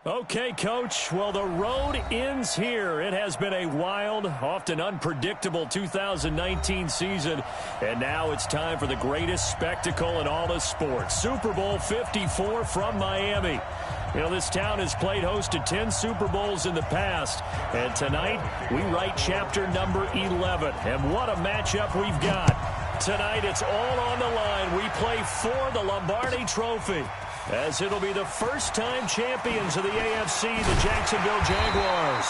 Okay, Coach. Well, the road ends here. It has been a wild, often unpredictable 2019 season. And now it's time for the greatest spectacle in all of sports. Super Bowl 54 from Miami. You know, this town has played host to 10 Super Bowls in the past. And tonight, we write chapter number 11. And what a matchup we've got. Tonight, it's all on the line. We play for the Lombardi Trophy, as it'll be the first-time champions of the AFC, the Jacksonville Jaguars.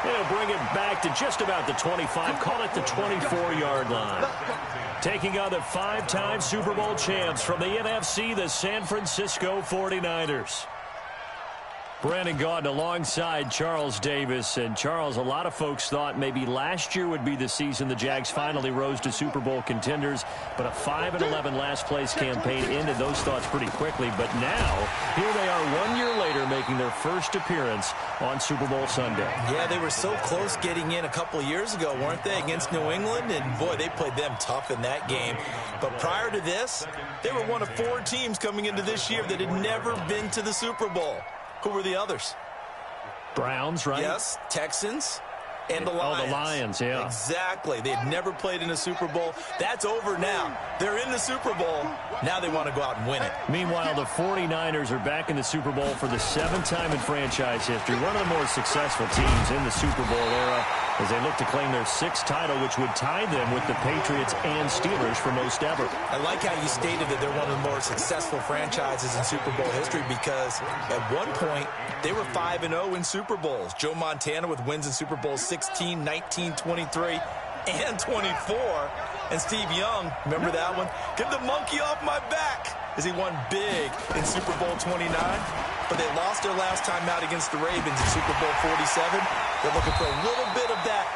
They'll bring it back to just about the 25, call it the 24-yard line. Taking on the five-time Super Bowl champs from the NFC, the San Francisco 49ers. Brandon Gaudin alongside Charles Davis. And Charles, a lot of folks thought maybe last year would be the season the Jags finally rose to Super Bowl contenders, but a 5-11 last place campaign ended those thoughts pretty quickly. But now, here they are 1 year later making their first appearance on Super Bowl Sunday. Yeah, they were so close getting in a couple of years ago, weren't they, against New England? And boy, they played them tough in that game. But prior to this, they were one of 4 teams coming into this year that had never been to the Super Bowl. Who were the others? Browns, right? Yes, Texans and the Lions. Oh, the Lions, yeah. Exactly. They had never played in a Super Bowl. That's over now. They're in the Super Bowl. Now they want to go out and win it. Meanwhile, the 49ers are back in the Super Bowl for the 7th time in franchise history. One of the more successful teams in the Super Bowl era as they look to claim their 6th title, which would tie them with the Patriots and Steelers for most ever. I like how you stated that they're one of the more successful franchises in Super Bowl history because at one point they were 5-0 in Super Bowls. Joe Montana with wins in Super Bowl 16, 19, 23, and 24. And Steve Young, remember that one? Get the monkey off my back as he won big in Super Bowl 29. But they lost their last time out against the Ravens in Super Bowl 47. They're looking for a little bit of that.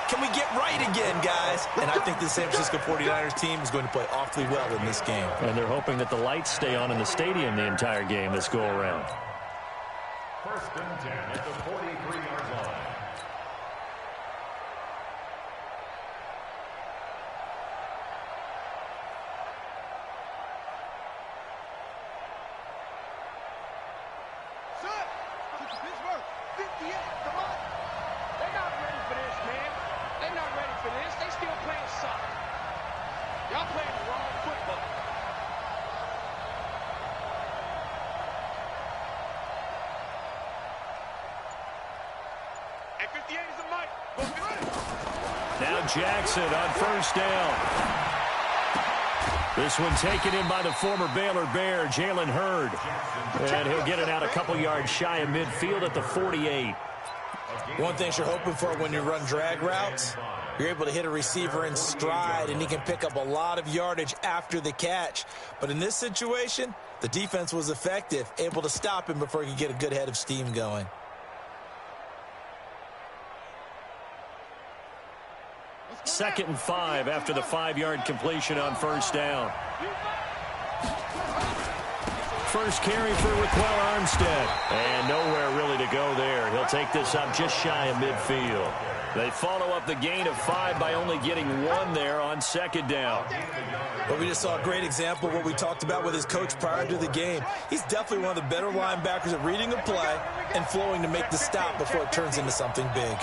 Can we get right again, guys? And I think the San Francisco 49ers team is going to play awfully well in this game. And they're hoping that the lights stay on in the stadium the entire game this go-around. First and 10 at the 43-yard line. Now Jackson on first down. This one taken in by the former Baylor Bear, Jalen Hurd. And he'll get it out a couple yards shy of midfield at the 48. One thing you're hoping for when you run drag routes, you're able to hit a receiver in stride, and he can pick up a lot of yardage after the catch. But in this situation, the defense was effective, able to stop him before he could get a good head of steam going. Second and 5 after the 5-yard completion on first down. First carry for Raquel Armstead. And nowhere really to go there. He'll take this up just shy of midfield. They follow up the gain of 5 by only getting 1 there on second down. But we just saw a great example of what we talked about with his coach prior to the game. He's definitely one of the better linebackers at reading the play and flowing to make the stop before it turns into something big.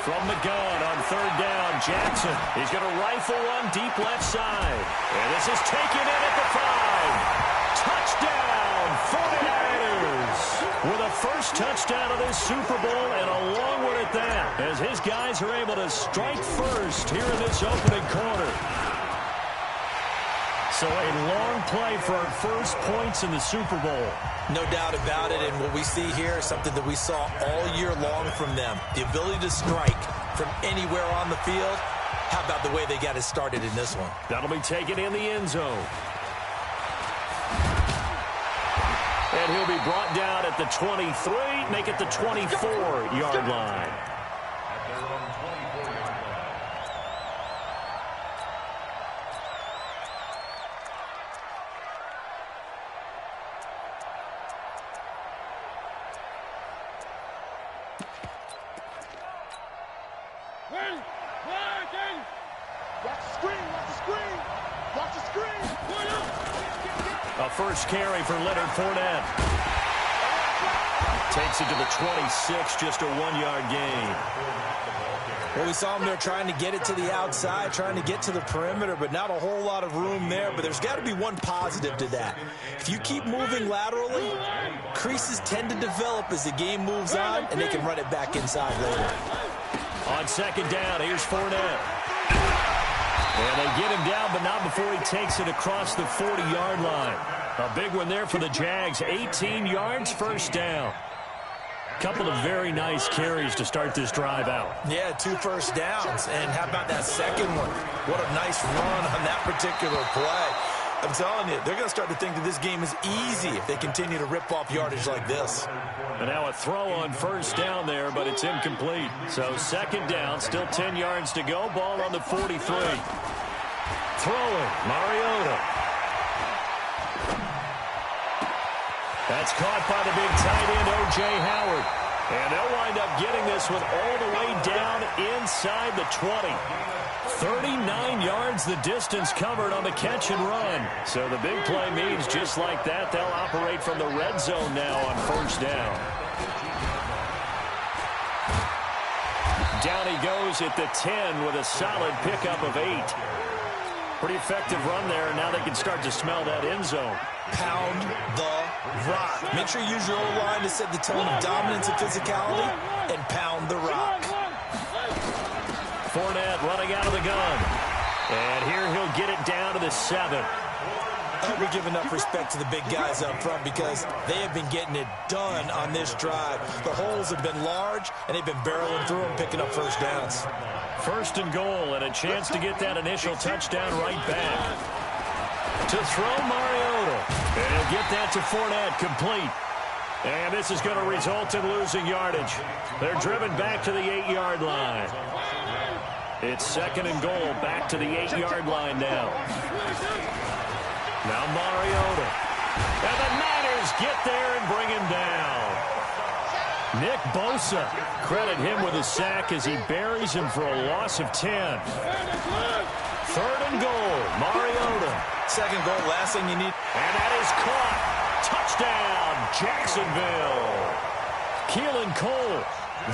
From the gun on third down, Jackson. He's going to rifle one deep left side. And this is taken in at the 5. Touchdown, 49ers. With a first touchdown of this Super Bowl and a long one at that, as his guys are able to strike first here in this opening quarter. So a long play for our first points in the Super Bowl. No doubt about it, and what we see here is something that we saw all year long from them. The ability to strike from anywhere on the field. How about the way they got it started in this one? That'll be taken in the end zone. And he'll be brought down at the 23, make it the 24-yard line. Watch the screen, watch the screen. Watch the screen. A first carry for Leonard Fournette. Takes it to the 26, just a 1-yard gain. Well, we saw him there trying to get it to the outside, trying to get to the perimeter, but not a whole lot of room there. But there's got to be one positive to that. If you keep moving laterally, creases tend to develop as the game moves on, and they can run it back inside later. On second down, here's Fournette. And they get him down, but not before he takes it across the 40-yard line. A big one there for the Jags. 18 yards, first down. Couple of very nice carries to start this drive out. Yeah, 2 first downs. And how about that second one? What a nice run on that particular play. I'm telling you, they're going to start to think that this game is easy if they continue to rip off yardage like this. And now a throw on first down there, but it's incomplete. So second down, still 10 yards to go. Ball on the 43. Throwing, Mariota. That's caught by the big tight end, O.J. Howard. And they'll wind up getting this one all the way down inside the 20. 39 yards the distance covered on the catch and run. So the big play means just like that, they'll operate from the red zone now on first down. Down he goes at the 10 with a solid pickup of 8. Pretty effective run there, and now they can start to smell that end zone. Pound the rock. Make sure you use your O-line to set the tone of dominance and physicality, and pound the rock. Fournette running out of the gun. And here he'll get it down to the 7. We give enough respect to the big guys up front because they have been getting it done on this drive. The holes have been large, and they've been barreling through them, picking up first downs. First and goal, and a chance to get that initial touchdown right back. To throw Mariota. And he'll get that to Fournette, complete. And this is going to result in losing yardage. They're driven back to the 8-yard line. It's second and goal, back to the 8-yard line now. Now Mariota. And the Niners get there and bring him down. Nick Bosa, credit him with a sack as he buries him for a loss of 10. Third and goal, Mariota. Second goal, last thing you need. And that is caught. Touchdown, Jacksonville. Keelan Cole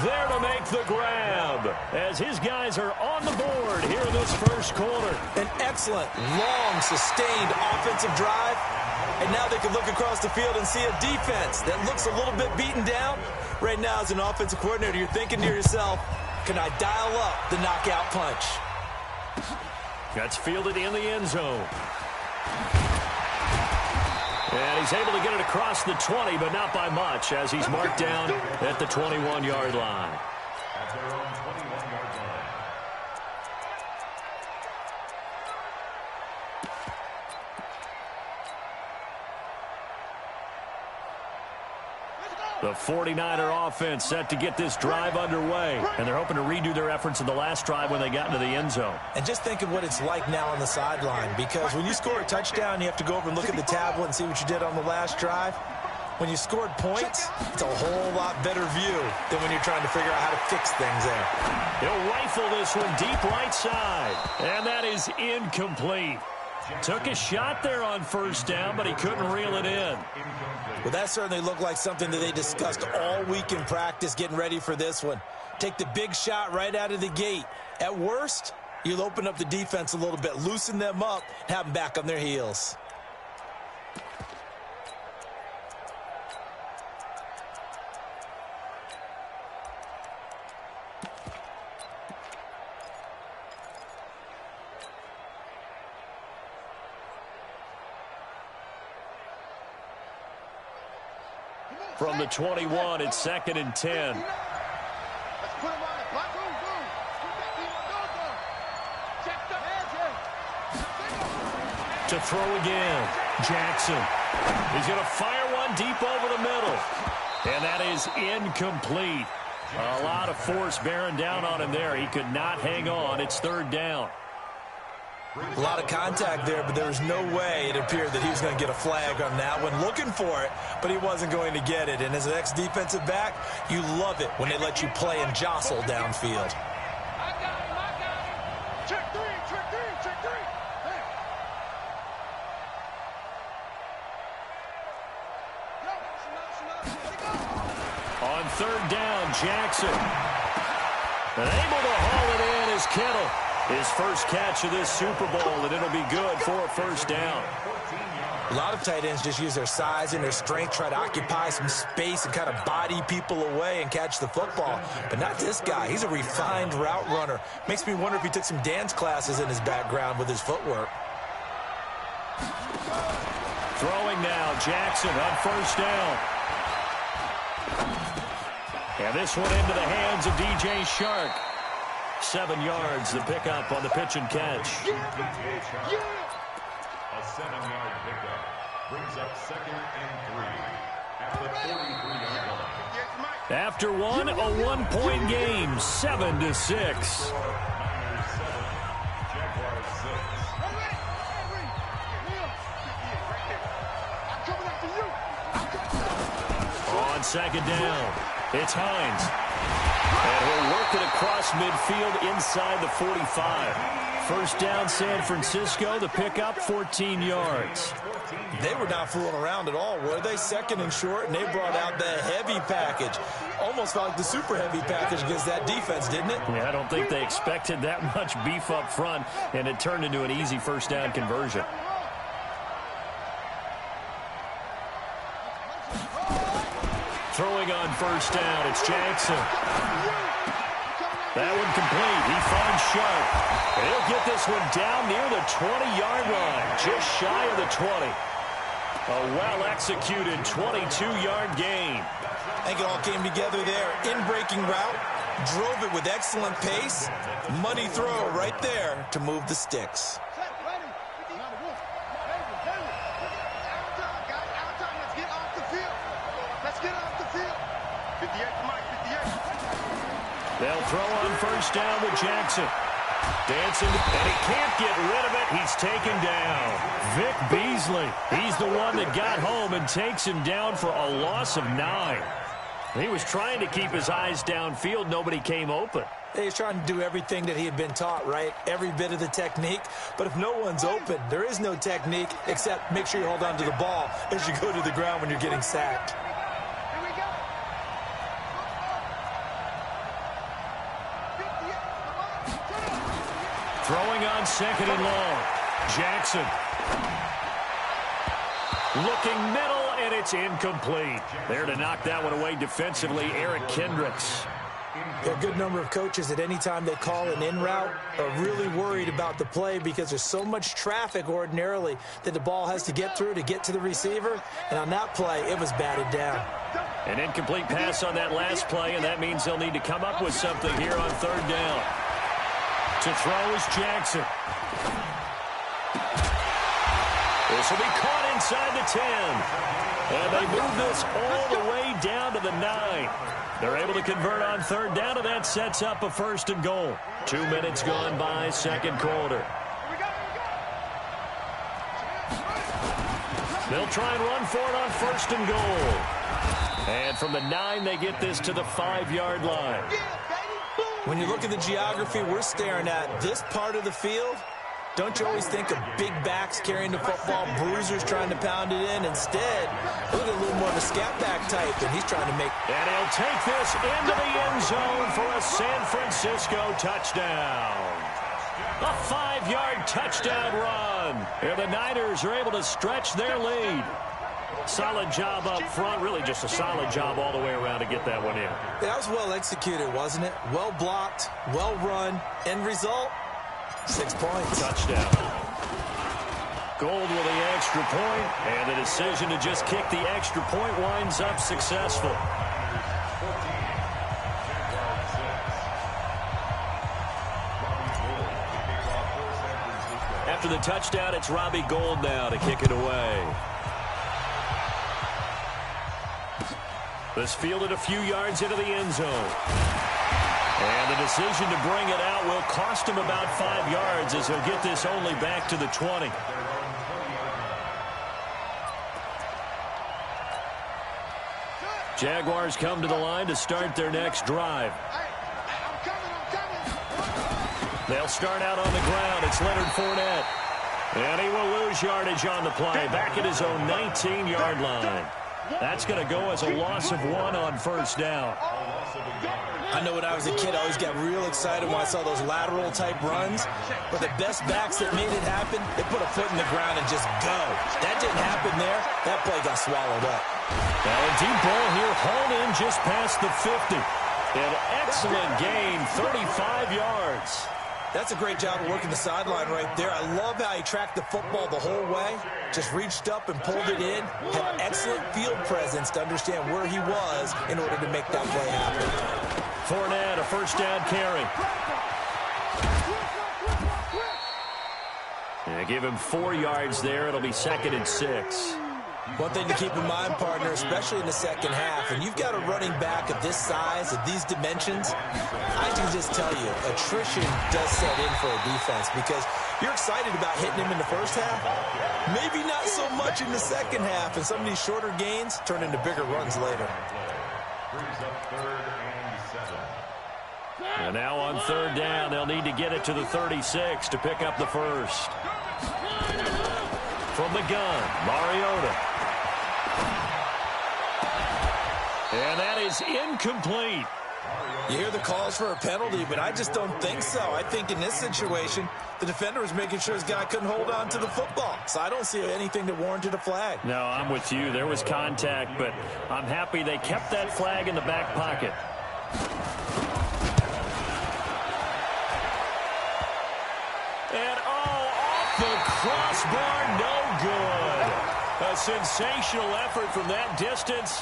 there to make the grab as his guys are on the board here in this first quarter. An excellent, long, sustained offensive drive. And now they can look across the field and see a defense that looks a little bit beaten down. Right now, as an offensive coordinator, you're thinking to yourself, can I dial up the knockout punch? That's fielded in the end zone. And he's able to get it across the 20, but not by much, as he's marked down at the 21-yard line. At their own 21-yard line. The 49er offense set to get this drive underway, and they're hoping to redo their efforts in the last drive when they got into the end zone. And just think of what it's like now on the sideline, because when you score a touchdown, you have to go over and look at the tablet and see what you did on the last drive. When you scored points, it's a whole lot better view than when you're trying to figure out how to fix things there. He'll rifle this one deep right side, and that is incomplete. Took a shot there on first down, but he couldn't reel it in. Well, that certainly looked like something that they discussed all week in practice getting ready for this one. Take the big shot right out of the gate. At worst, you'll open up the defense a little bit, loosen them up, and have them back on their heels. From the 21, it's second and 10. To throw again, Jackson. He's going to fire one deep over the middle. And that is incomplete. A lot of force bearing down on him there. He could not hang on. It's third down. A lot of contact there, but there was no way it appeared that he was going to get a flag on that one. Looking for it, but he wasn't going to get it. And as an ex-defensive back, you love it when they let you play and jostle downfield. Check three, check three, check three. Hey. On third down, Jackson. And able to haul it in is Kittle. His first catch of this Super Bowl, and it'll be good for a first down. A lot of tight ends just use their size and their strength, try to occupy some space and kind of body people away and catch the football. But not this guy. He's a refined route runner. Makes me wonder if he took some dance classes in his background with his footwork. Throwing now, Jackson on first down. And this one into the hands of DJ Shark. 7 yards, the pickup on the pitch and catch. A 7-yard pickup brings up 2nd and 3 at the 43-yard line. After one, a 1-point game, 7-6. Niners 7, Jaguars 6. On second down, it's Hines. And he'll work it across midfield inside the 45. First down, San Francisco. The pickup, 14 yards. They were not fooling around at all, were they? 2nd and short, and they brought out the heavy package. Almost felt like the super heavy package against that defense, didn't it? Yeah, I don't think they expected that much beef up front, and it turned into an easy first down conversion. Throwing on first down, it's Jackson. That one complete. He finds Sharp. And he'll get this one down near the 20-yard line, just shy of the 20. A well-executed 22-yard gain. I think it all came together there. In-breaking route, drove it with excellent pace. Money throw right there to move the sticks. They'll throw on first down with Jackson. Dancing, and he can't get rid of it. He's taken down. Vic Beasley, he's the one that got home and takes him down for a loss of 9. He was trying to keep his eyes downfield. Nobody came open. He's trying to do everything that he had been taught, right? Every bit of the technique. But if no one's open, there is no technique except make sure you hold on to the ball as you go to the ground when you're getting sacked. Throwing on second and long. Jackson. Looking middle, and it's incomplete. There to knock that one away defensively, Eric Kendricks. A good number of coaches at any time they call an in route are really worried about the play because there's so much traffic ordinarily that the ball has to get through to get to the receiver. And on that play, it was batted down. An incomplete pass on that last play, and that means they'll need to come up with something here on third down. To throw is Jackson. This will be caught inside the 10. And they move this all the way down to the 9. They're able to convert on third down, and that sets up a first and goal. 2 minutes gone by, second quarter. They'll try and run for it on first and goal. And from the 9, they get this to the 5-yard line. When you look at the geography we're staring at, this part of the field, don't you always think of big backs carrying the football, bruisers trying to pound it in? Instead, look at a little more of a scat back type, and he's trying to make... And he'll take this into the end zone for a San Francisco touchdown. A 5-yard touchdown run. And the Niners are able to stretch their lead. Solid job up front, really just a solid job all the way around to get that one in. That was well executed, wasn't it? Well blocked, well run. End result, 6 points. Touchdown. Gold with the extra point, and the decision to just kick the extra point winds up successful. After the touchdown, it's Robbie Gould now to kick it away. This fielded a few yards into the end zone. And the decision to bring it out will cost him about 5 yards as he'll get this only back to the 20. Jaguars come to the line to start their next drive. They'll start out on the ground. It's Leonard Fournette. And he will lose yardage on the play. Back at his own 19-yard line. That's going to go as a loss of 1 on first down. I know when I was a kid, I always got real excited when I saw those lateral-type runs. But the best backs that made it happen, they put a foot in the ground and just go. That didn't happen there. That play got swallowed up. Now a deep ball here, hauled in just past the 50. An excellent gain, 35 yards. That's a great job of working the sideline right there. I love how he tracked the football the whole way. Just reached up and pulled it in. Had excellent field presence to understand where he was in order to make that play happen. Fournette, a first down carry. Yeah, give him 4 yards there. It'll be 2nd and 6. One thing to keep in mind, partner, especially in the second half, and you've got a running back of this size, of these dimensions, I can just tell you, attrition does set in for a defense because you're excited about hitting him in the first half. Maybe not so much in the second half, and some of these shorter gains turn into bigger runs later. And now on 3rd down, they'll need to get it to the 36 to pick up the first. From the gun, Mariota. And that is incomplete. You hear the calls for a penalty, but I just don't think so. I think in this situation, the defender was making sure his guy couldn't hold on to the football. So I don't see anything that warranted a flag. No, I'm with you. There was contact, but I'm happy they kept that flag in the back pocket. And off the crossbar, no good. A sensational effort from that distance,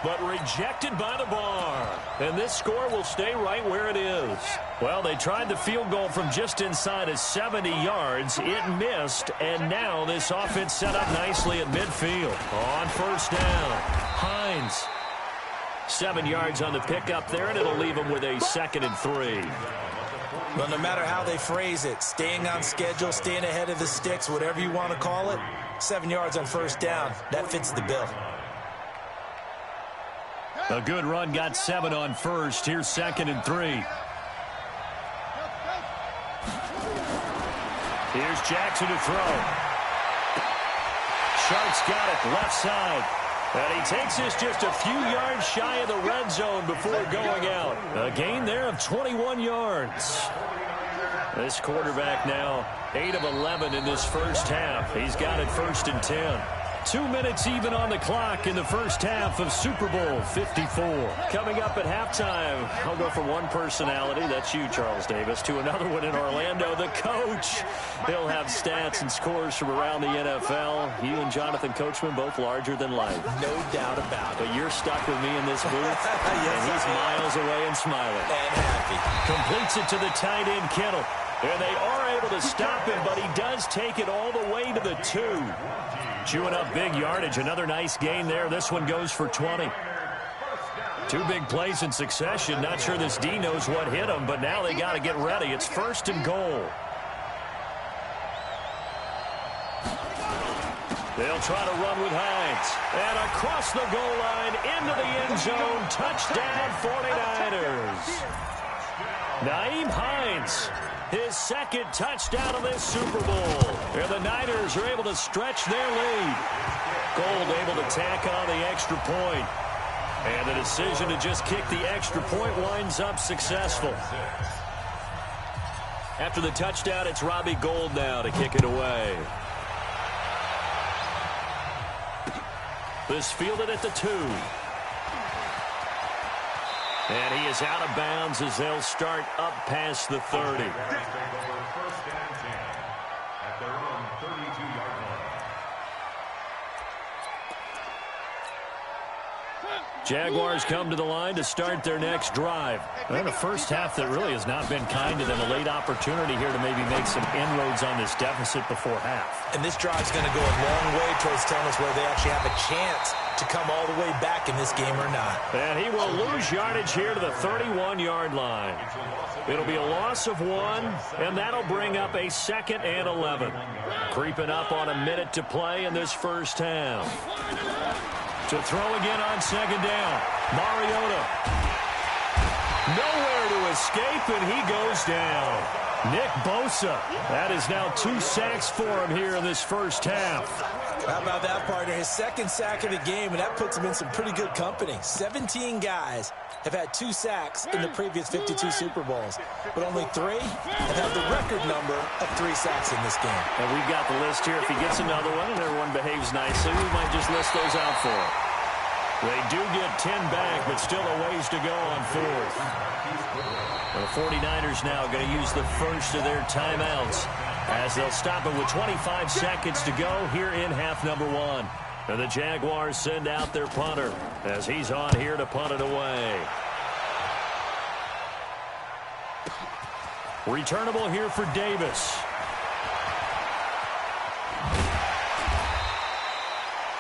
but rejected by the bar. And this score will stay right where it is. Well, they tried the field goal from just inside of 70 yards. It missed, and now this offense set up nicely at midfield. On first down, Hines. 7 yards on the pickup there, and it'll leave them with a 2nd and 3. Well, no matter how they phrase it, staying on schedule, staying ahead of the sticks, whatever you want to call it, 7 yards on first down, that fits the bill. A good run, got 7 on first. Here's 2nd and 3. Here's Jackson to throw. Sharks got it, left side. And he takes this just a few yards shy of the red zone before going out. A gain there of 21 yards. This quarterback now 8 of 11 in this first half. He's got it 1st and 10. 2 minutes even on the clock in the first half of Super Bowl 54. Coming up at halftime, I'll go from one personality, that's you, Charles Davis, to another one in Orlando, the coach. He'll have stats and scores from around the NFL. You and Jonathan Coachman, both larger than life. No doubt about it. But you're stuck with me in this booth, yes, and he's miles away and smiling. And happy. Completes it to the tight end, Kittle. And they are able to stop him, but he does take it all the way to the 2. Chewing up big yardage. Another nice gain there. This one goes for 20. 2 big plays in succession. Not sure this D knows what hit him, but now they got to get ready. It's 1st and goal. They'll try to run with Hines. And across the goal line, into the end zone. Touchdown, 49ers. Nyheim Hines. His 2nd touchdown of this Super Bowl. And the Niners are able to stretch their lead. Gold able to tack on the extra point. And the decision to just kick the extra point winds up successful. After the touchdown, it's Robbie Gould now to kick it away. This fielded at the 2. And he is out of bounds as they'll start up past the 30. Jaguars come to the line to start their next drive. And a first half that really has not been kind to them. A late opportunity here to maybe make some inroads on this deficit before half. And this drive's going to go a long way towards telling us whether they actually have a chance to come all the way back in this game or not. And he will lose yardage here to the 31-yard line. It'll be a loss of 1, and that'll bring up a 2nd and 11. Creeping up on a minute to play in this first half. To throw again on 2nd down. Mariota. Nowhere to escape, and he goes down. Nick Bosa. That is now 2 sacks for him here in this first half. How about that, partner? His second sack of the game, and that puts him in some pretty good company. 17 guys have had 2 sacks in the previous 52 Super Bowls, but only 3 have had the record number of 3 sacks in this game. And we've got the list here. If he gets another one and everyone behaves nicely, we might just list those out for him. They do get 10 back, but still a ways to go on 4th. The 49ers now going to use the first of their timeouts as they'll stop it with 25 seconds to go here in half number 1. And the Jaguars send out their punter as he's on here to punt it away. Returnable here for Davis.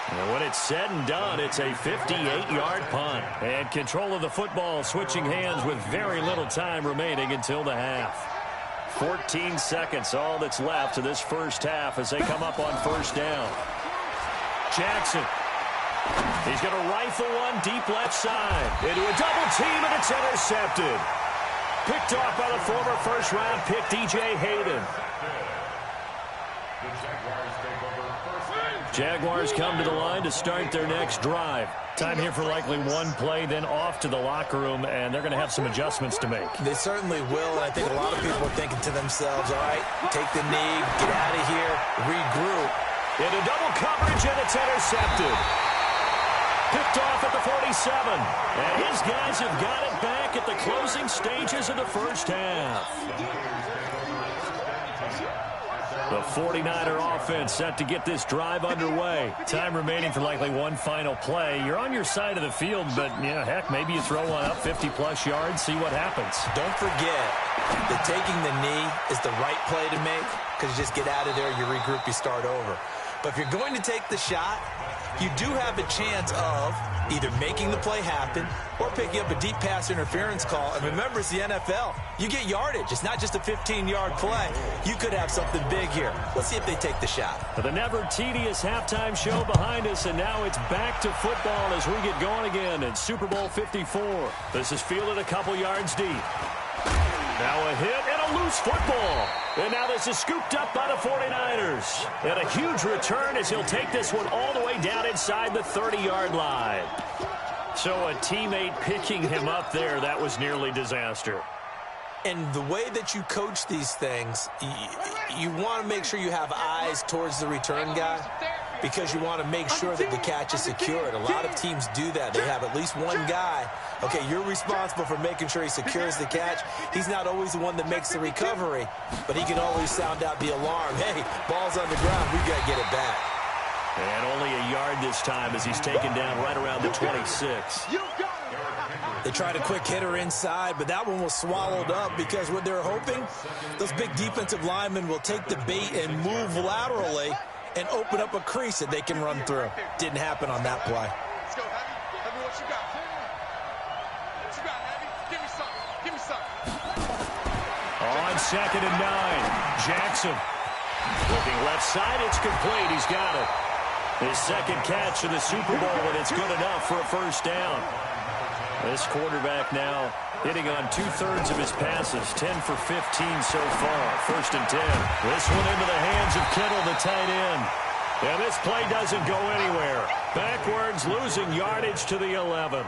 And when it's said and done, it's a 58-yard punt. And control of the football switching hands with very little time remaining until the half. 14 seconds, all that's left of this first half as they come up on first down. Jackson. He's going to rifle one deep left side. Into a double team, and it's intercepted. Picked off by the former first-round pick, DJ Hayden. Jaguars come to the line to start their next drive. Time here for likely one play, then off to the locker room, and they're going to have some adjustments to make. They certainly will, and I think a lot of people are thinking to themselves, all right, take the knee, get out of here, regroup. Into double coverage, and it's intercepted. Picked off at the 47. And his guys have got it back at the closing stages of the first half. The 49er offense set to get this drive underway. Time remaining for likely one final play. You're on your side of the field, but, yeah, heck, maybe you throw one up 50-plus yards, see what happens. Don't forget that taking the knee is the right play to make because you just get out of there, you regroup, you start over. But if you're going to take the shot, you do have a chance of either making the play happen or picking up a deep pass interference call. And remember, it's the NFL. You get yardage. It's not just a 15-yard play. You could have something big here. Let's see if they take the shot. The never-tedious halftime show behind us, and now it's back to football as we get going again in Super Bowl 54. This is fielded a couple yards deep. Now a hit and a loose football. And now this is scooped up by the 49ers. And a huge return as he'll take this one all the way down inside the 30-yard line. So a teammate picking him up there, that was nearly disaster. And the way that you coach these things, you want to make sure you have eyes towards the return guy because you want to make sure that the catch is secured. A lot of teams do that. They have at least one guy. Okay, you're responsible for making sure he secures the catch. He's not always the one that makes the recovery, but he can always sound out the alarm. Hey, ball's on the ground. We got to get it back. And only a yard this time as he's taken down right around the 26. They tried a quick hitter inside, but that one was swallowed up because what they're hoping, those big defensive linemen will take the bait and move laterally and open up a crease that they can run through. Didn't happen on that play. Let's go, Heavy. Heavy, what you got? What you got, Heavy? Give me something. Give me something. On 2nd and 9, Jackson. Looking left side, it's complete. He's got it. His second catch in the Super Bowl, and it's good enough for a first down. This quarterback now hitting on 2/3 of his passes, 10 for 15 so far. 1st and 10. This one into the hands of Kittle, the tight end. And this play doesn't go anywhere. Backwards, losing yardage to the 11.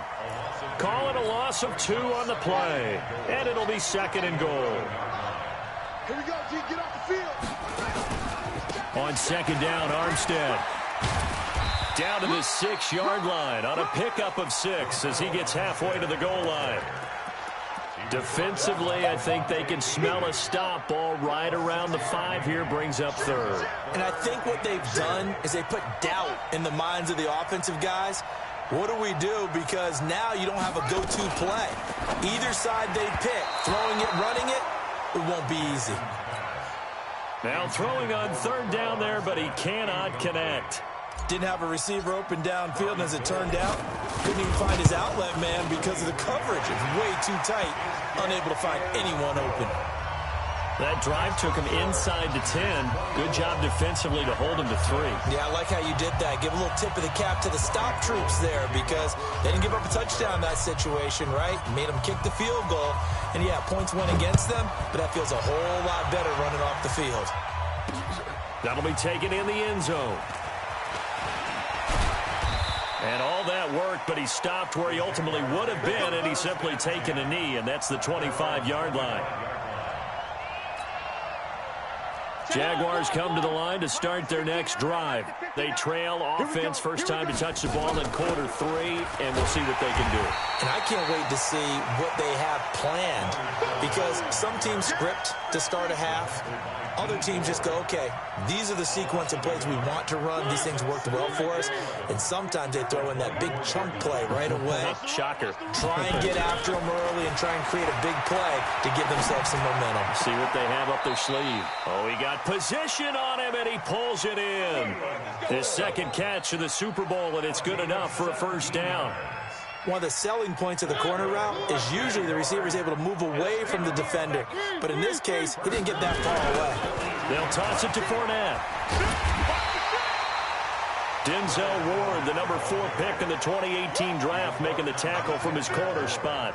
Call it a loss of 2 on the play. And it'll be 2nd and goal. Here we go, G. Get off the field. On 2nd down, Armstead. Down to the 6-yard line on a pickup of 6 as he gets halfway to the goal line. Defensively, I think they can smell a stop ball right around the 5 here, brings up 3rd. And I think what they've done is they put doubt in the minds of the offensive guys. What do we do? Because now you don't have a go-to play. Either side they pick, throwing it, running it, it won't be easy. Now throwing on 3rd down there, but he cannot connect. Didn't have a receiver open downfield, and as it turned out, couldn't even find his outlet man because of the coverage. It's way too tight, unable to find anyone open. That drive took him inside the 10. Good job defensively to hold him to 3. Yeah, I like how you did that. Give a little tip of the cap to the stop troops there because they didn't give up a touchdown in that situation, right? Made them kick the field goal. And, yeah, points went against them, but that feels a whole lot better running off the field. That'll be taken in the end zone. And all that worked, but he stopped where he ultimately would have been, and he's simply taken a knee, and that's the 25-yard line. Jaguars come to the line to start their next drive. They trail offense, first time to touch the ball in quarter 3, and we'll see what they can do. And I can't wait to see what they have planned because some teams script to start a half. Other teams just go, okay, these are the sequence of plays we want to run. These things worked well for us. And sometimes they throw in that big chunk play right away. Shocker. Try and get after them early and try and create a big play to give themselves some momentum. See what they have up their sleeve. Oh, he got position on him, and he pulls it in. His second catch of the Super Bowl, and it's good enough for a first down. One of the selling points of the corner route is usually the receiver is able to move away from the defender. But in this case, he didn't get that far away. They'll toss it to Fournette. Denzel Ward, the number 4 pick in the 2018 draft, making the tackle from his corner spot.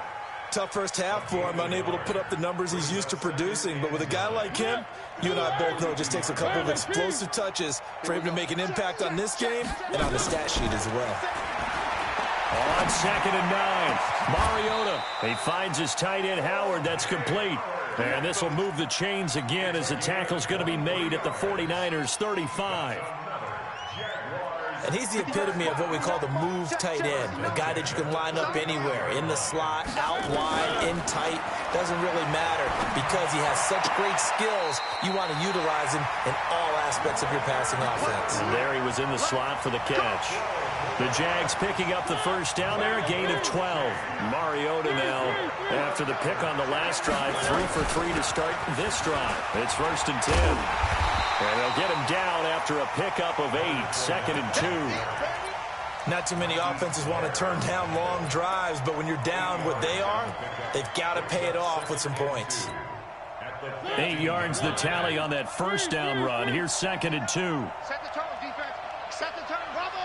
Tough first half for him, unable to put up the numbers he's used to producing. But with a guy like him, you and I both know it just takes a couple of explosive touches for him to make an impact on this game and on the stat sheet as well. On 2nd and 9, Mariota. He finds his tight end, Howard. That's complete. And this will move the chains again as the tackle's going to be made at the 49ers' 35. And he's the epitome of what we call the move tight end, a guy that you can line up anywhere, in the slot, out wide, in tight. Doesn't really matter because he has such great skills. You want to utilize him in all aspects of your passing offense. And there he was in the slot for the catch. The Jags picking up the first down there, a gain of 12. Mariota now, after the pick on the last drive, 3 for 3 to start this drive. It's 1st and 10. And they'll get him down after a pickup of 8, 2nd and 2. Not too many offenses want to turn down long drives, but when you're down what they are, they've got to pay it off with some points. 8 yards the tally on that first down run. Here's 2nd and 2. Set the tone, defense. Set the tone. Bravo!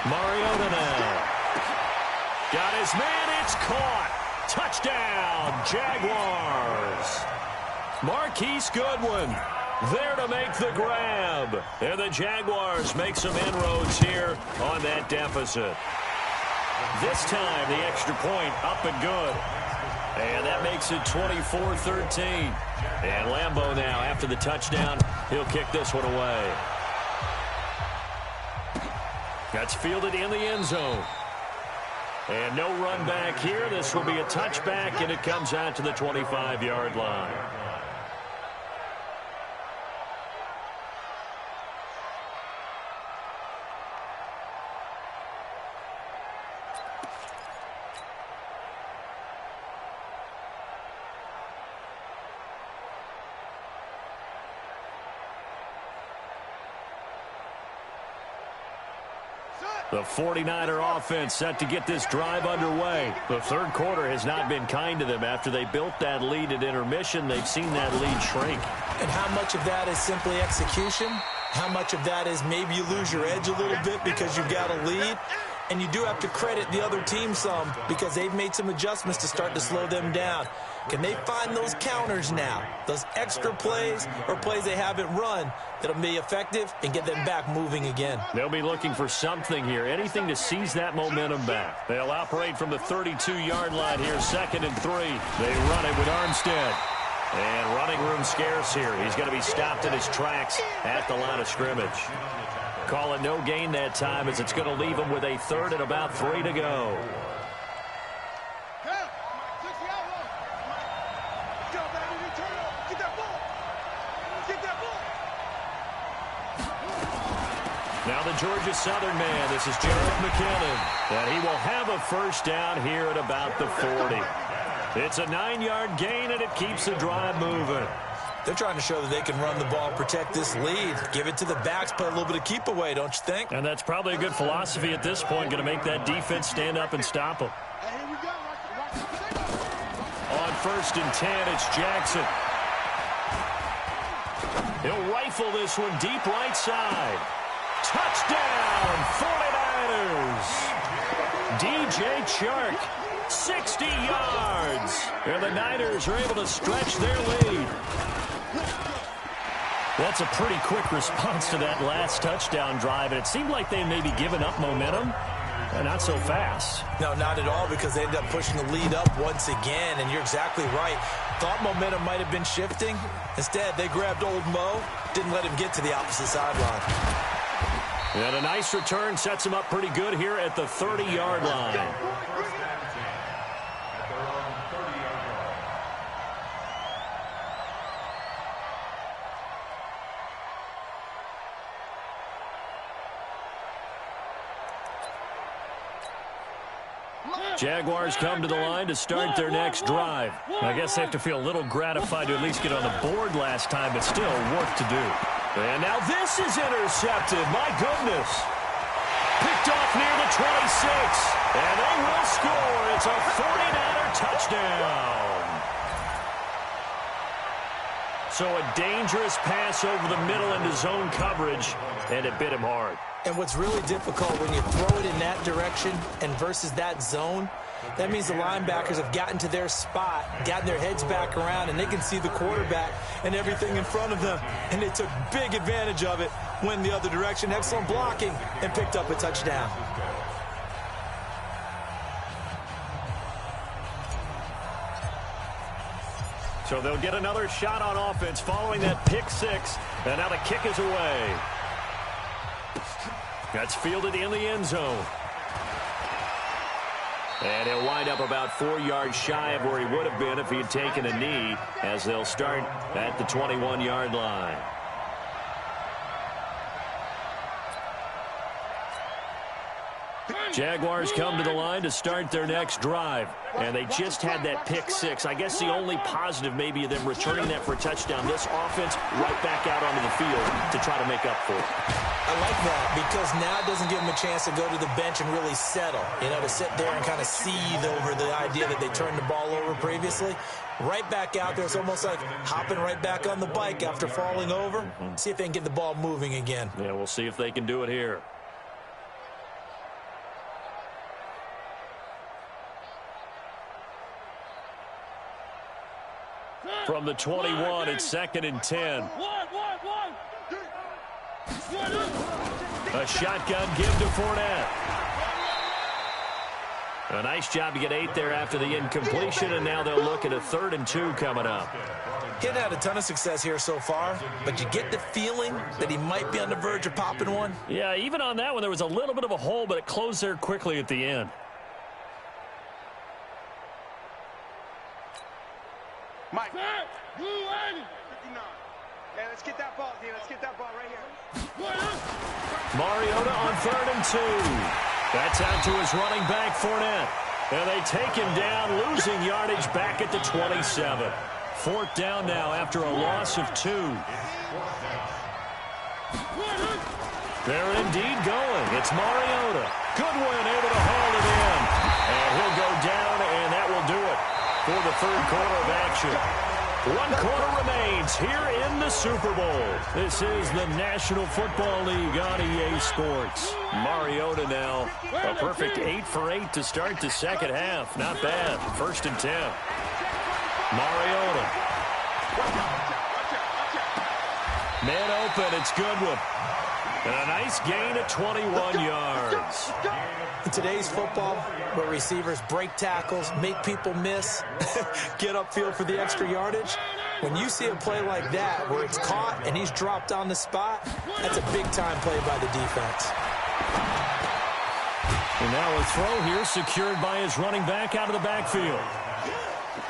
Mariota now. Got his man. It's caught. Touchdown, Jaguars. Marquise Goodwin there to make the grab. And the Jaguars make some inroads here on that deficit. This time, the extra point up and good. And that makes it 24-13. And Lambeau now, after the touchdown, he'll kick this one away. That's fielded in the end zone. And no run back here. This will be a touchback, and it comes out to the 25-yard line. The 49er offense set to get this drive underway. The third quarter has not been kind to them. After they built that lead at intermission, they've seen that lead shrink. And how much of that is simply execution? How much of that is maybe you lose your edge a little bit because you've got a lead? And you do have to credit the other team some because they've made some adjustments to start to slow them down. Can they find those counters now, those extra plays or plays they haven't run that'll be effective and get them back moving again? They'll be looking for something here, anything to seize that momentum back. They'll operate from the 32-yard line here, 2nd and 3. They run it with Armstead. And running room scarce here. He's going to be stopped in his tracks at the line of scrimmage. Call it no gain that time as it's going to leave him with a 3rd and about 3 to go. Now the Georgia Southern man, this is Jarrett McKinnon. And he will have a first down here at about the 40. It's a 9-yard gain, and it keeps the drive moving. They're trying to show that they can run the ball and protect this lead. Give it to the backs, play a little bit of keep away, don't you think? And that's probably a good philosophy at this point, going to make that defense stand up and stop them. Hey, here we go. 1st and 10. It's Jackson. He'll rifle this one deep right side. Touchdown, 49ers. DJ Chark, 60 yards. And the Niners are able to stretch their lead. That's a pretty quick response to that last touchdown drive, and it seemed like they may be giving up momentum. Not so fast. No, not at all, because they ended up pushing the lead up once again, and you're exactly right. Thought momentum might have been shifting. Instead, they grabbed old Mo, didn't let him get to the opposite sideline. And a nice return sets him up pretty good here at the 30-yard line. Jaguars come to the line to start their next drive. I guess they have to feel a little gratified to at least get on the board last time, but still work to do. And now this is intercepted. My goodness. Picked off near the 26. And they will score. It's a 49er touchdown. So a dangerous pass over the middle into zone coverage, and it bit him hard. And what's really difficult when you throw it in that direction and versus that zone, that means the linebackers have gotten to their spot, gotten their heads back around, and they can see the quarterback and everything in front of them. And they took big advantage of it, went the other direction, excellent blocking, and picked up a touchdown. So they'll get another shot on offense following that pick six. And now the kick is away. That's fielded in the end zone. And he'll wind up about 4 yards shy of where he would have been if he had taken a knee, as they'll start at the 21-yard line. Jaguars come to the line to start their next drive. And they just had that pick six. I guess the only positive maybe of them returning that for a touchdown. This offense right back out onto the field to try to make up for it. I like that, because now it doesn't give them a chance to go to the bench and really settle. You know, to sit there and kind of seethe over the idea that they turned the ball over previously. Right back out there. It's almost like hopping right back on the bike after falling over. See if they can get the ball moving again. Yeah, we'll see if they can do it here. From the 21, it's 2nd and 10. A shotgun give to Fournette. A nice job to get 8 there after the incompletion, and now they'll look at a 3rd and 2 coming up. He hadn't had a ton of success here so far, but you get the feeling that he might be on the verge of popping one. Yeah, even on that one, there was a little bit of a hole, but it closed there quickly at the end. Mike. 59. Hey, let's get that ball, D. Let's get that ball right here. Mariota on 3rd and 2. That's out to his running back, Fournette. And they take him down, losing yardage back at the 27. 4th down now after a loss of 2. They're indeed going. It's Mariota. Goodwin able to haul it in. And he'll go down, and that will do it for the 3rd quarter of action. 1 quarter remains here in the Super Bowl. This is the National Football League on EA Sports. Mariota now, a perfect 8 for 8 to start the second half. Not bad. 1st and 10. Mariota. Man open, it's Goodwin. And a nice gain of 21 yards. In today's football, where receivers break tackles, make people miss, get upfield for the extra yardage, when you see a play like that where it's caught and he's dropped on the spot, that's a big-time play by the defense. And now a throw here secured by his running back out of the backfield.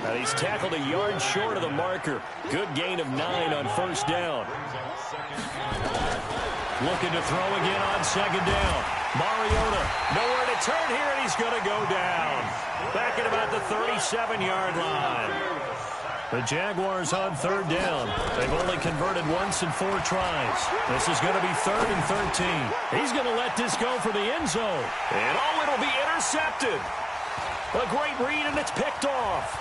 And he's tackled a yard short of the marker. Good gain of 9 on 1st down. Looking to throw again on 2nd down. Mariota, nowhere to turn here, and he's going to go down. Back at about the 37-yard line. The Jaguars on 3rd down. They've only converted once in 4 tries. This is going to be 3rd and 13. He's going to let this go for the end zone. And it'll be intercepted. A great read, and it's picked off.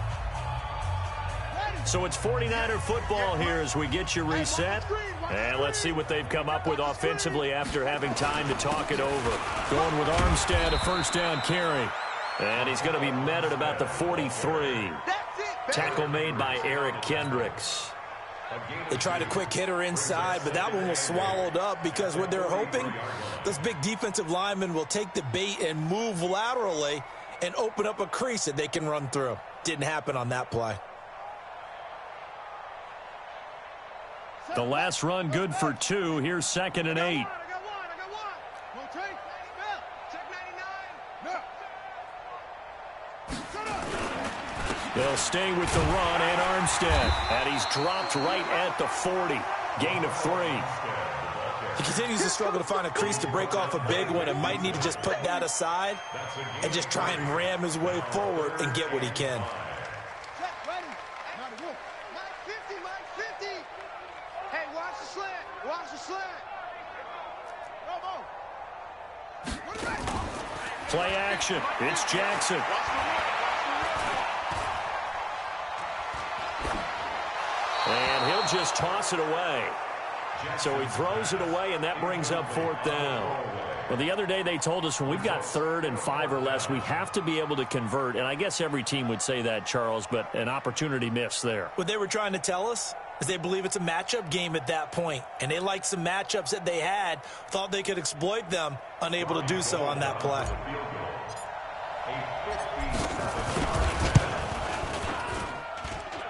So it's 49er football here as we get you reset. And let's see what they've come up with offensively after having time to talk it over. Going with Armstead, a first down carry. And he's going to be met at about the 43. Tackle made by Eric Kendricks. They tried a quick hitter inside, but that one was swallowed up because what they're hoping, this big defensive lineman will take the bait and move laterally and open up a crease that they can run through. Didn't happen on that play. The last run good for 2. Here's 2nd and 8. They'll stay with the run and Armstead. And he's dropped right at the 40. Gain of 3. He continues to struggle to find a crease to break off a big one and might need to just put that aside and just try and ram his way forward and get what he can. Hey, watch the slant. Watch the slant. Play action. It's Jackson. And he'll just toss it away. So he throws it away, and that brings up 4th down. Well, the other day they told us when we've got 3rd and 5 or less, we have to be able to convert. And I guess every team would say that, Charles, but an opportunity missed there. What they were trying to tell us is they believe it's a matchup game at that point, and they liked some matchups that they had, thought they could exploit them, unable to do so on that play.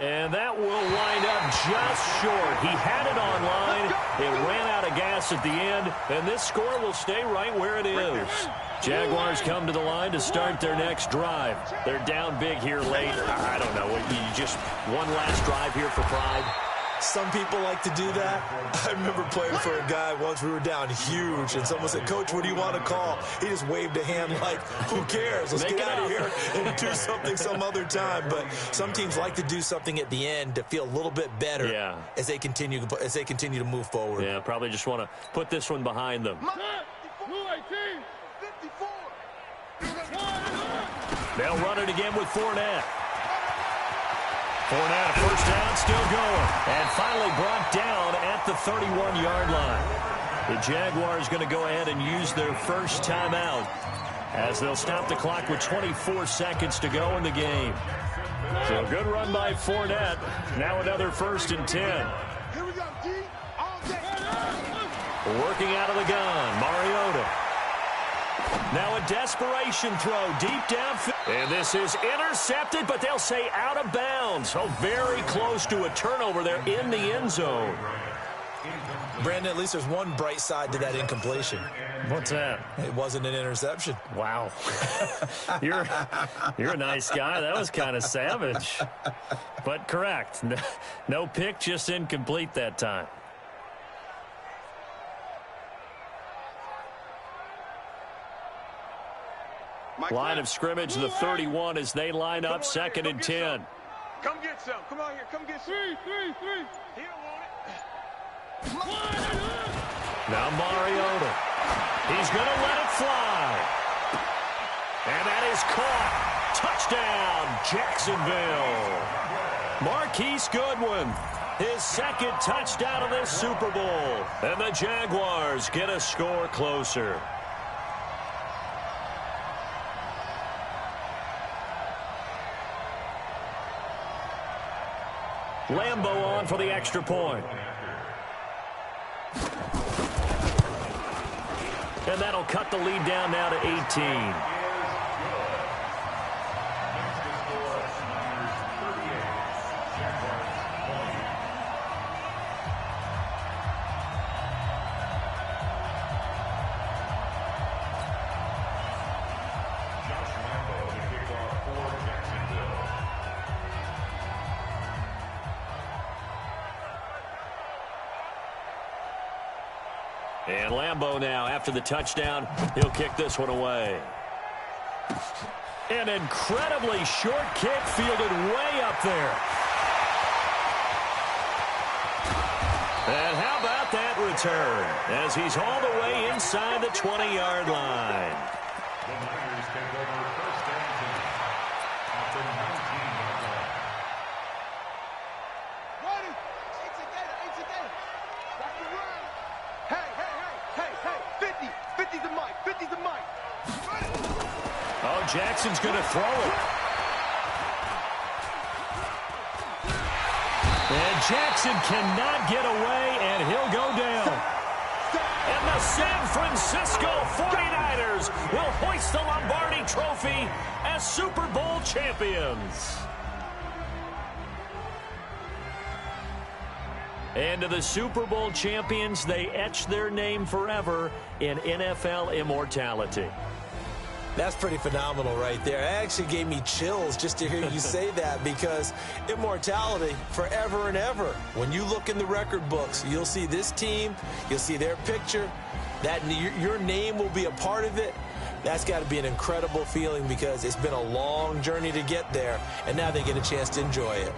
And that will wind up just short. He had it on line. It ran out of gas at the end, and this score will stay right where it is. Jaguars come to the line to start their next drive. They're down big here late. I don't know. You just one last drive here for pride. Some people like to do that. I remember playing for a guy once. We were down huge, and someone said, "Coach, what do you want to call?" He just waved a hand like, "Who cares? Let's get out of here and do something some other time." But some teams like to do something at the end to feel a little bit better as they continue to move forward. Yeah, probably just want to put this one behind them. They'll run it again with Fournette. Fournette, first down, still going. And finally brought down at the 31-yard line. The Jaguars going to go ahead and use their first timeout as they'll stop the clock with 24 seconds to go in the game. So a good run by Fournette. Now another 1st and 10. Here we go, D. All day. Working out of the gun, Mariota. Now a desperation throw deep downfield. And this is intercepted, but they'll say out of bounds. So very close to a turnover there in the end zone. Brandon, at least there's one bright side to that incompletion. What's that? It wasn't an interception. Wow. You're a nice guy. That was kind of savage. But correct. No pick, just incomplete that time. Line of scrimmage, the 31 as they line up, 2nd and 10. Come get some. Come on here. Come get some. Three. He don't want it. Now Mariota. He's going to let it fly. And that is caught. Touchdown, Jacksonville. Marquise Goodwin, his 2nd touchdown of this Super Bowl. And the Jaguars get a score closer. Lambeau on for the extra point. And that'll cut the lead down now to 18. And Lambeau now, after the touchdown, he'll kick this one away. An incredibly short kick fielded way up there. And how about that return as he's all the way inside the 20-yard line. The Niners take over 1st and 10 at the 19-yard line. Jackson's going to throw it. And Jackson cannot get away, and he'll go down. And the San Francisco 49ers will hoist the Lombardi Trophy as Super Bowl champions. And to the Super Bowl champions, they etch their name forever in NFL immortality. That's pretty phenomenal right there. It actually gave me chills just to hear you say that, because immortality forever and ever. When you look in the record books, you'll see this team, you'll see their picture, that your name will be a part of it. That's got to be an incredible feeling, because it's been a long journey to get there, and now they get a chance to enjoy it.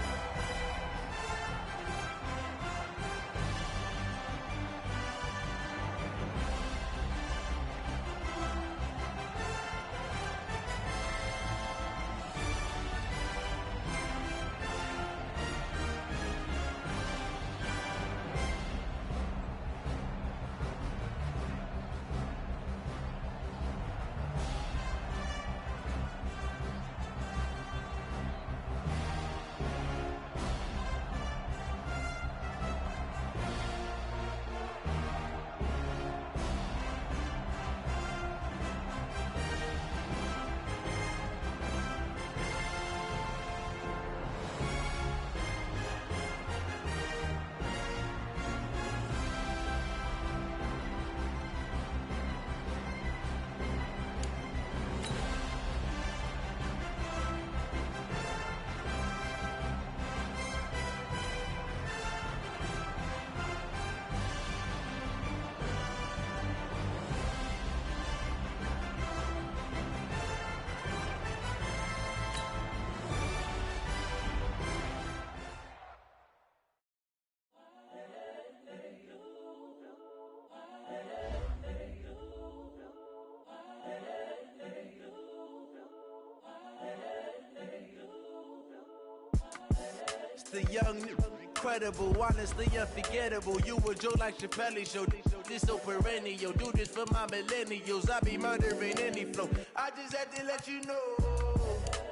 The young, incredible, honestly unforgettable. You a Joe like Chappelle show. This so perennial. Do this for my millennials. I be murdering any flow. I just had to let you know.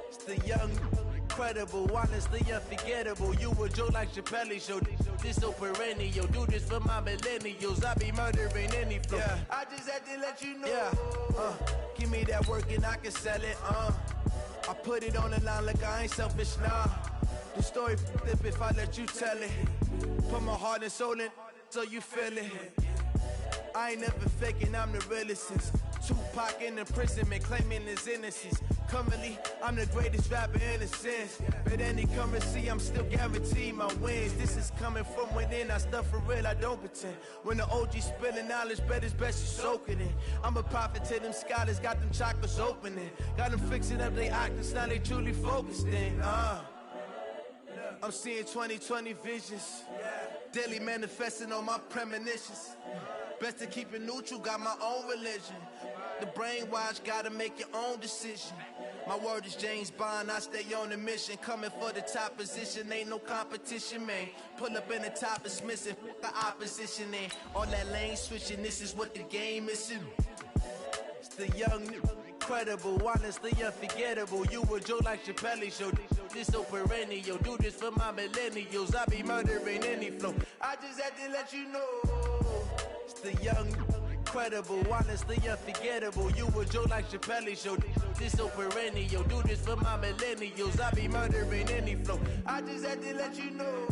It's the young, incredible, honestly unforgettable. You a Joe like Chappelle show. This so perennial. Do this for my millennials. I be murdering any flow. Yeah. I just had to let you know. Yeah. Give me that work and I can sell it. I put it on the line like I ain't selfish, nah. The story flip if I let you tell it. Put my heart and soul in so you feel it. I ain't never faking, I'm the realest since Tupac in imprisonment, claiming his innocence. Currently, I'm the greatest rapper in a sense. But any currency, I'm still guaranteed my wins. This is coming from within, I stuff for real, I don't pretend. When the OG spilling knowledge, bet it's best you soak it in. I'm a prophet to them scholars, got them chakras opening. Got them fixing up their octaves, now they truly focused in. I'm seeing 2020 visions. Daily manifesting on my premonitions. Best to keep it neutral, got my own religion. The brainwash, gotta make your own decision. My word is James Bond, I stay on a mission. Coming for the top position, ain't no competition, man. Pull up in the top is missing, the opposition ain't. All that lane switching, this is what the game is. It's the young, incredible, honestly unforgettable. You a Joe like Chappelle show. This so perennial. Do this for my millennials. I be murdering any flow. I just had to let you know. It's the young, incredible, honestly unforgettable. You a Joe like Chappelle show. This so perennial. Do this for my millennials. I be murdering any flow. I just had to let you know.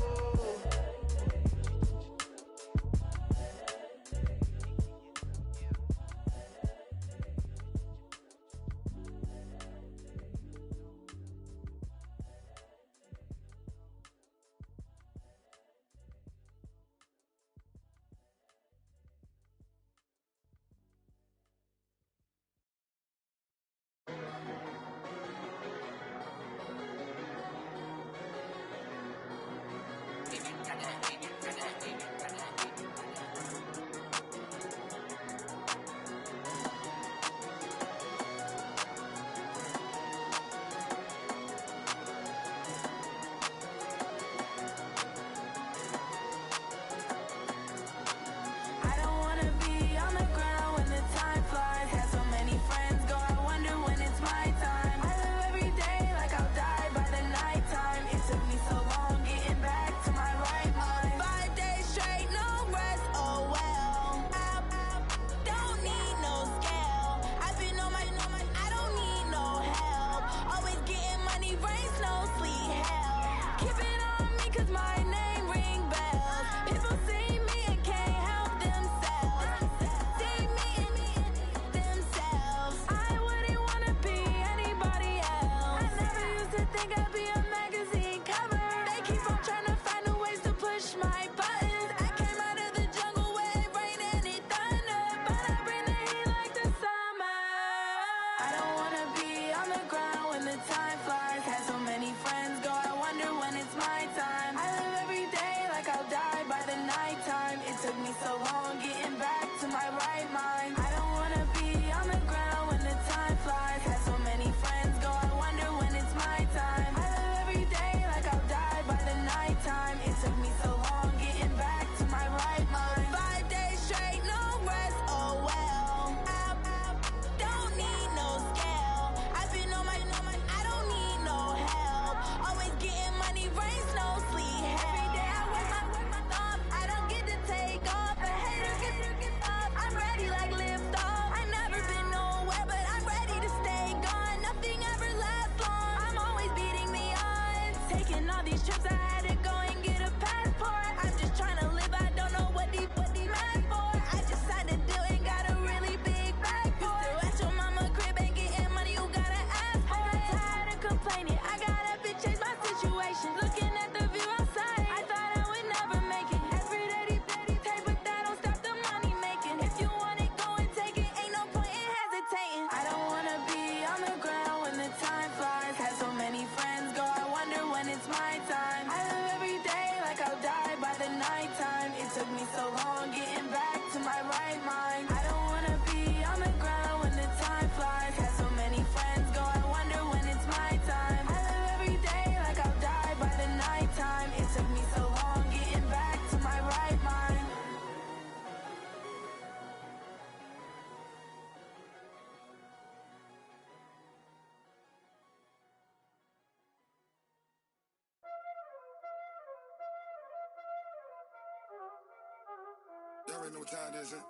already know what time it is, huh?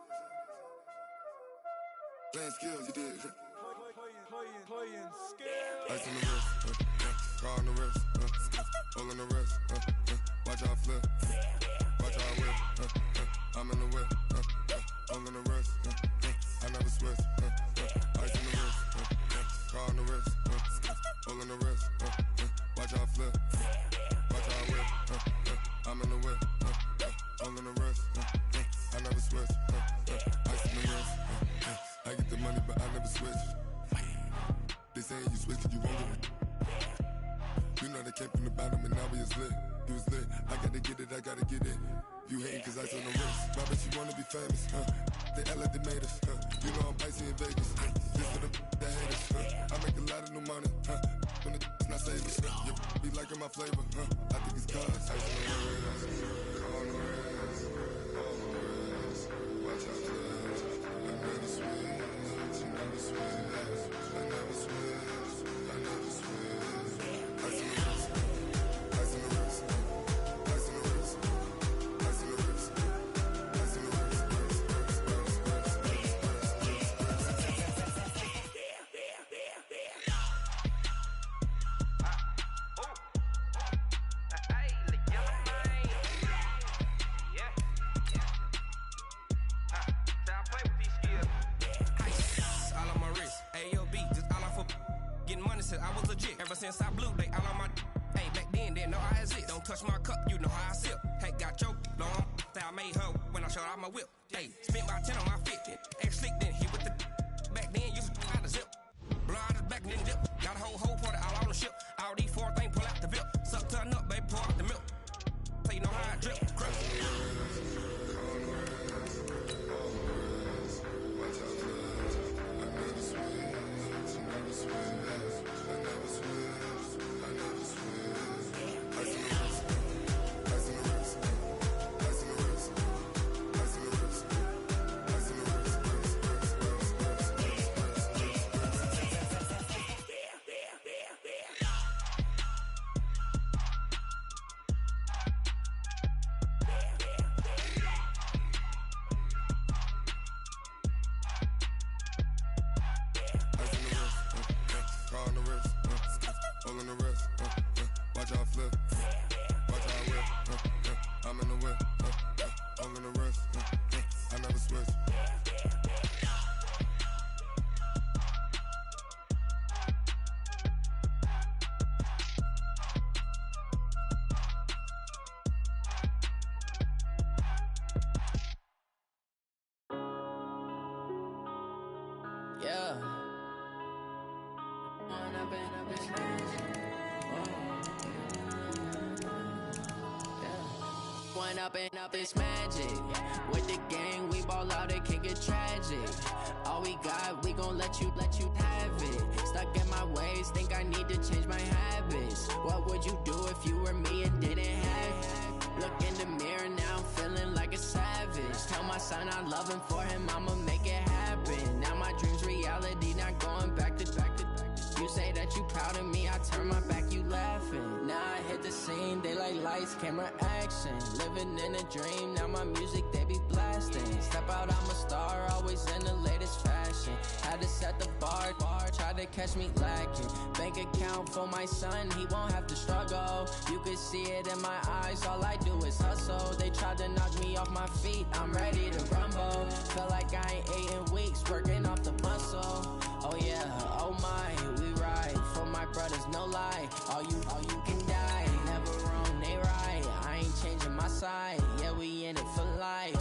Playing skills, you did. Playing skills. Ice on the wrist, car on the wrist, all on the wrist, watch how I flip, watch how I whip, I'm in the whip, all on the wrist, I never switch, ice on the wrist, car on the wrist, all on the wrist, watch how I flip, watch how I whip, I'm in the whip, all on the wrist, I never switch, ice on the wrist, I get the money but I never switch. They saying you switch and you won't get it. You know they came from the bottom and now we is lit. You was lit, I gotta get it, I gotta get it. You hating cause ice on the wrist. Why bet you wanna be famous, They act like they made us, You know I'm icy in Vegas, This for the that hate us, I make a lot of new money, When it's not saving, You be liking my flavor, I think it's cause ice on the wrist, on the wrist, on the wrist. Watch out, cuz I never switch, you never switch. I never switch, I never switch. Ice on the wrist, ice on the wrist, ice on the wrist, ice on the wrist, ice on the wrist, I was legit. Ever since I blew, they all on my hey, back then, didn't know I exist. Don't touch my cup, you know how I sip. Hey, got choked, long. I made her when I showed out my whip. Hey, spent about 10 on my fit. Ex-slick, then hit with the back then, used to out the zip. Blow out his back, then dip. Got a whole party all on the ship. All these 4 things, pull out the VIP. Suck, turn up, baby, pour out the milk. So you know how I drip. Crush. Up this magic. With the gang, we ball out, it can get tragic. All we got, we gon' let you have it. Stuck in my ways, think I need to change my habits. What would you do if you were me and didn't have it? Look in the mirror, now I'm feeling like a savage. Tell my son I love him, for him I'ma make it happen. Now my dream's reality, not going back to. You say that you proud of me, I turn my back, you laughing. Now I hit the scene, they like lights, camera, action. Living in a dream, now my music, they be blasting. Step out, I'm a star, always in the latest fashion. Had to set the bar, try to catch me lacking. Bank account for my son, he won't have to struggle. You can see it in my eyes, all I do is hustle. They tried to knock me off my feet, I'm ready to rumble. Feel like I ain't ate in weeks, working off the muscle. Oh yeah, oh my, we ride for my brothers, no lie. All you can die, never wrong, they right. I ain't changing my side, yeah, we in it for life.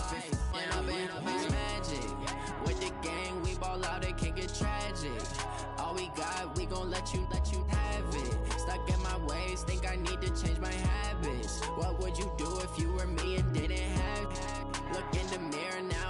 When up it's magic. With the gang, we ball out, it can get tragic. All we got, we gon' let you have it. Stuck in my ways, think I need to change my habits. What would you do if you were me and didn't have it? Look in the mirror now,